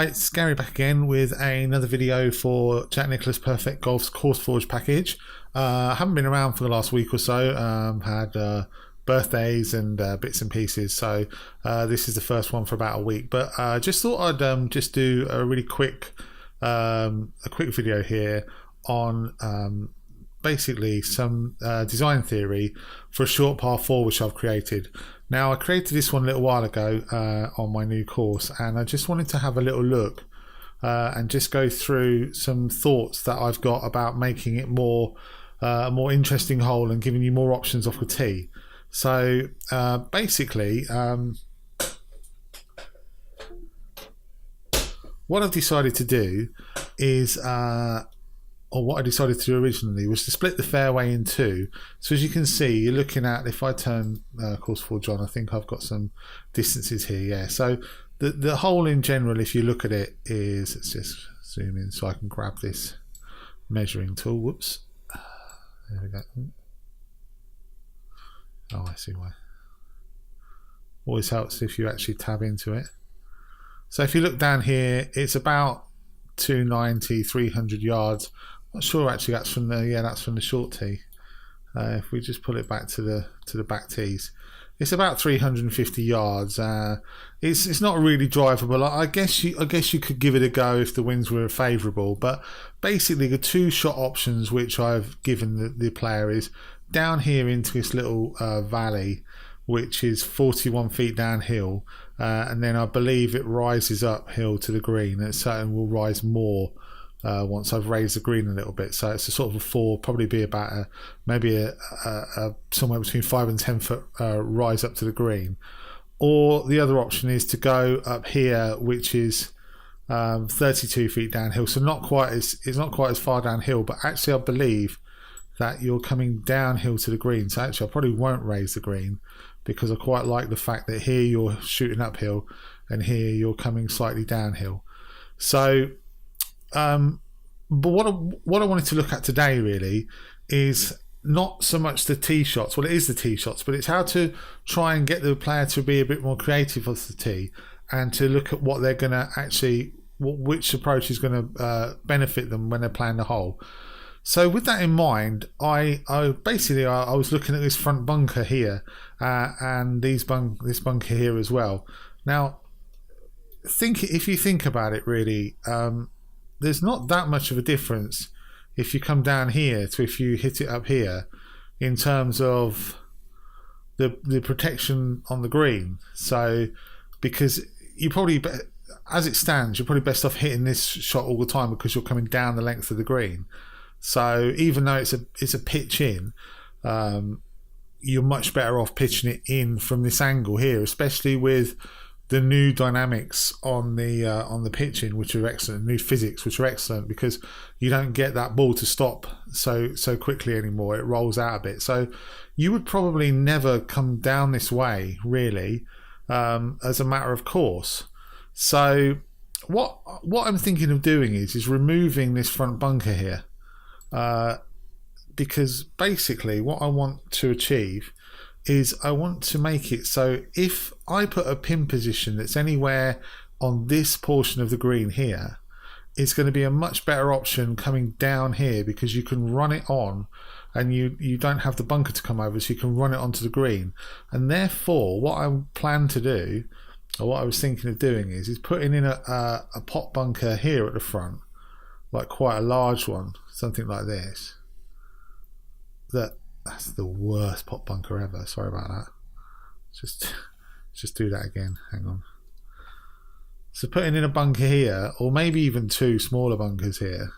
Hi, it's Gary back again with another video for Jack Nicklaus Perfect Golf's Course Forge package. I haven't been around for the last week or so, had birthdays and bits and pieces, so this is the first one for about a week. But I just thought I'd just do a really quick video here on basically some design theory for a short par 4 which I've created. Now, I created this one a little while ago on my new course, and I just wanted to have a little look and just go through some thoughts that I've got about making it a more interesting hole and giving you more options off the tee. So basically, what I've decided to do is or what I decided to do originally was to split the fairway in two. So as you can see, you're looking at, if I turn Course Forge on, I think I've got some distances here, yeah. So the hole in general, if you look at it, is, let's just zoom in so I can grab this measuring tool. Whoops. There we go. Oh, I see why. Always helps if you actually tab into it. So if you look down here, it's about 290, 300 yards. Not sure actually that's from the, yeah, that's from the short tee. If we just pull it back to the back tees, it's about 350 yards. It's not really drivable. I guess you could give it a go if the winds were favourable, but basically the two shot options which I've given the player is down here into this little valley, which is 41 feet downhill, and then I believe it rises uphill to the green, and it certainly will rise more once I've raised the green a little bit. So it's a sort of a 4, probably be about maybe a somewhere between 5 and 10 foot rise up to the green. Or the other option is to go up here, which is 32 feet downhill, so it's not quite as far downhill, but actually I believe that you're coming downhill to the green. So actually I probably won't raise the green, because I quite like the fact that here you're shooting uphill and here you're coming slightly downhill. So but what I wanted to look at today really is not so much the tee shots. Well, it is the tee shots, but it's how to try and get the player to be a bit more creative with the tee and to look at what they're going to actually, which approach is going to benefit them when they're playing the hole. So with that in mind, I was looking at this front bunker here and this bunker here as well. Now, if you think about it really, there's not that much of a difference if you come down here to if you hit it up here in terms of the protection on the green. So because you probably, as it stands, you're probably best off hitting this shot all the time because you're coming down the length of the green. So even though it's a pitch in, you're much better off pitching it in from this angle here, especially with the new dynamics on the pitching, which are excellent, new physics, which are excellent, because you don't get that ball to stop so quickly anymore. It rolls out a bit. So you would probably never come down this way, really, as a matter of course. So what I'm thinking of doing is removing this front bunker here, because basically what I want to achieve is I want to make it so if I put a pin position that's anywhere on this portion of the green here, it's going to be a much better option coming down here, because you can run it on and you don't have the bunker to come over, so you can run it onto the green. And therefore what I plan to do, or what I was thinking of doing, is putting in a pot bunker here at the front, like quite a large one, something like this. That's the worst pot bunker ever. Sorry about that. Just do that again. Hang on. So putting in a bunker here, or maybe even two smaller bunkers here,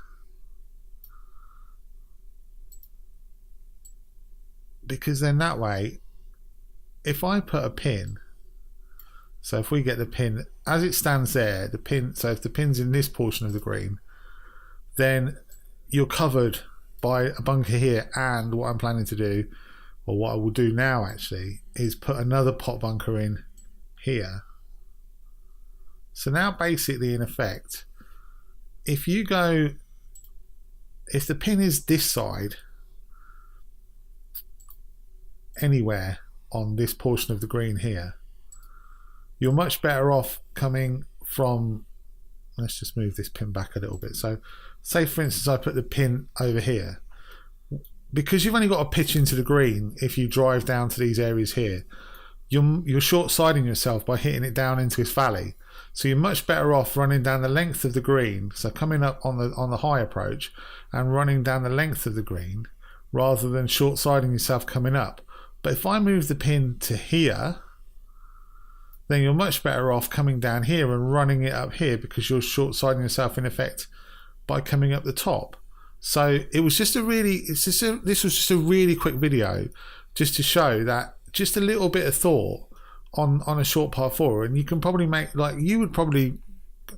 because then that way, if I put a pin, so if we get the pin as it stands there, the pin. So if the pin's in this portion of the green, then you're covered by a bunker here. And what I'm planning to do, or what I will do now actually, is put another pot bunker in here. So now basically, in effect, if the pin is this side, anywhere on this portion of the green here, you're much better off coming from let's just move this pin back a little bit. So say for instance I put the pin over here, because you've only got to pitch into the green. If you drive down to these areas here, you're short-siding yourself by hitting it down into this valley. So you're much better off running down the length of the green, so coming up on the high approach and running down the length of the green, rather than short-siding yourself coming up. But if I move the pin to here, then you're much better off coming down here and running it up here, because you're short-siding yourself in effect by coming up the top. So it was just this was just a really quick video just to show that just a little bit of thought on a short par 4, and you can probably make, like, you would probably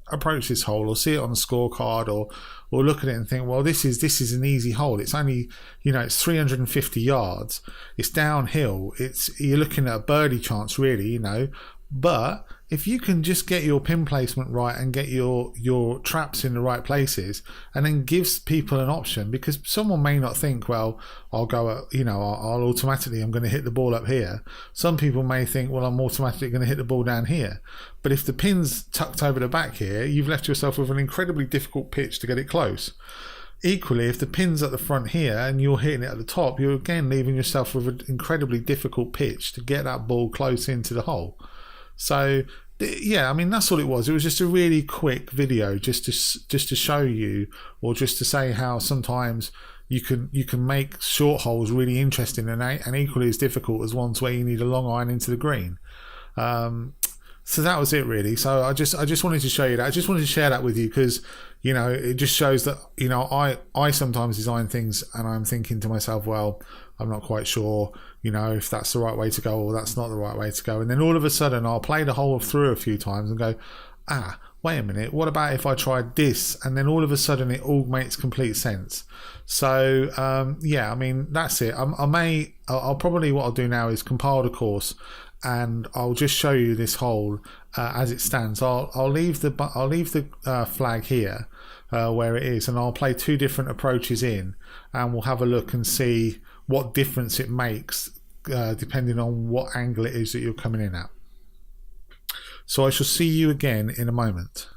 approach this hole or see it on the scorecard or look at it and think, well, this is an easy hole. It's only, you know, it's 350 yards. It's downhill. You're looking at a birdie chance, really, you know. But if you can just get your pin placement right and get your traps in the right places, and then gives people an option, because someone may not think, well, I'll go at, you know, I'll automatically, I'm going to hit the ball up here. Some people may think, well, I'm automatically going to hit the ball down here. But if the pin's tucked over the back here, you've left yourself with an incredibly difficult pitch to get it close. Equally, if the pin's at the front here and you're hitting it at the top, you're again leaving yourself with an incredibly difficult pitch to get that ball close into the hole. So yeah, I mean, that's all it was. It was just a really quick video just to show you, or just to say how sometimes you can make short holes really interesting and equally as difficult as ones where you need a long iron into the green. So that was it, really. So I just wanted to show you that. I just wanted to share that with you, because, you know, it just shows that, you know, I sometimes design things and I'm thinking to myself, well, I'm not quite sure, you know, if that's the right way to go or that's not the right way to go. And then all of a sudden I'll play the hole through a few times and go, wait a minute, what about if I tried this? And then all of a sudden it all makes complete sense. So yeah, I mean, that's it. I'll probably, what I'll do now is compile the course, and I'll just show you this hole as it stands. I'll leave the flag here where it is, and I'll play 2 different approaches in, and we'll have a look and see what difference it makes depending on what angle it is that you're coming in at. So I shall see you again in a moment.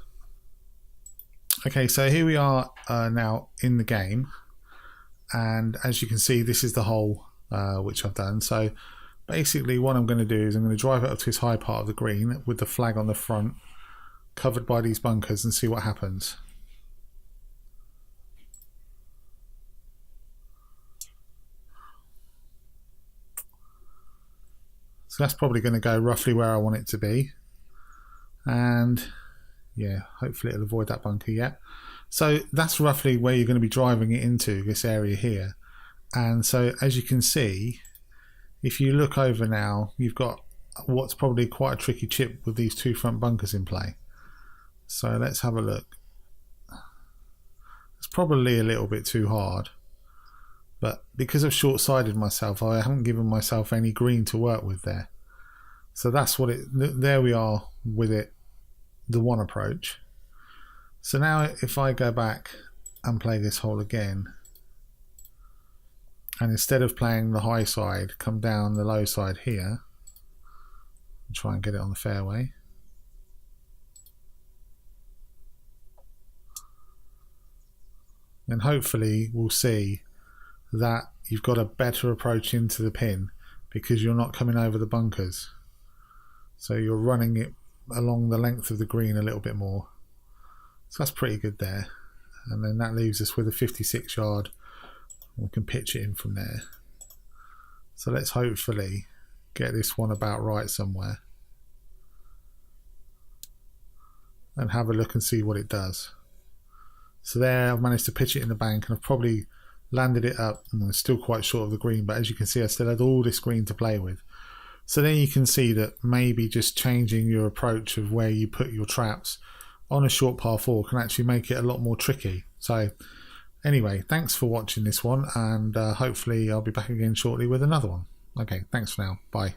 Okay, so here we are now in the game, and as you can see, this is the hole which I've done. So basically what I'm going to do is I'm going to drive it up to this high part of the green with the flag on the front, covered by these bunkers, and see what happens. So that's probably going to go roughly where I want it to be, and yeah, hopefully it'll avoid that bunker yet. So that's roughly where you're going to be driving it into, this area here. And so as you can see, if you look over now, you've got what's probably quite a tricky chip with these 2 front bunkers in play. So let's have a look. It's probably a little bit too hard, but because I've short-sided myself, I haven't given myself any green to work with there. So that's what there we are with it, the one approach. So now if I go back and play this hole again, and instead of playing the high side, come down the low side here and try and get it on the fairway. Then hopefully we'll see that you've got a better approach into the pin, because you're not coming over the bunkers. So you're running it along the length of the green a little bit more. So that's pretty good there. And then that leaves us with a 56 yard. We can pitch it in from there. So let's hopefully get this one about right somewhere and have a look and see what it does. So there, I've managed to pitch it in the bank, and I've probably landed it up, and I'm still quite short of the green, but as you can see, I still had all this green to play with. So then you can see that maybe just changing your approach of where you put your traps on a short par 4 can actually make it a lot more tricky. So anyway, thanks for watching this one, and hopefully I'll be back again shortly with another one. Okay, thanks for now. Bye.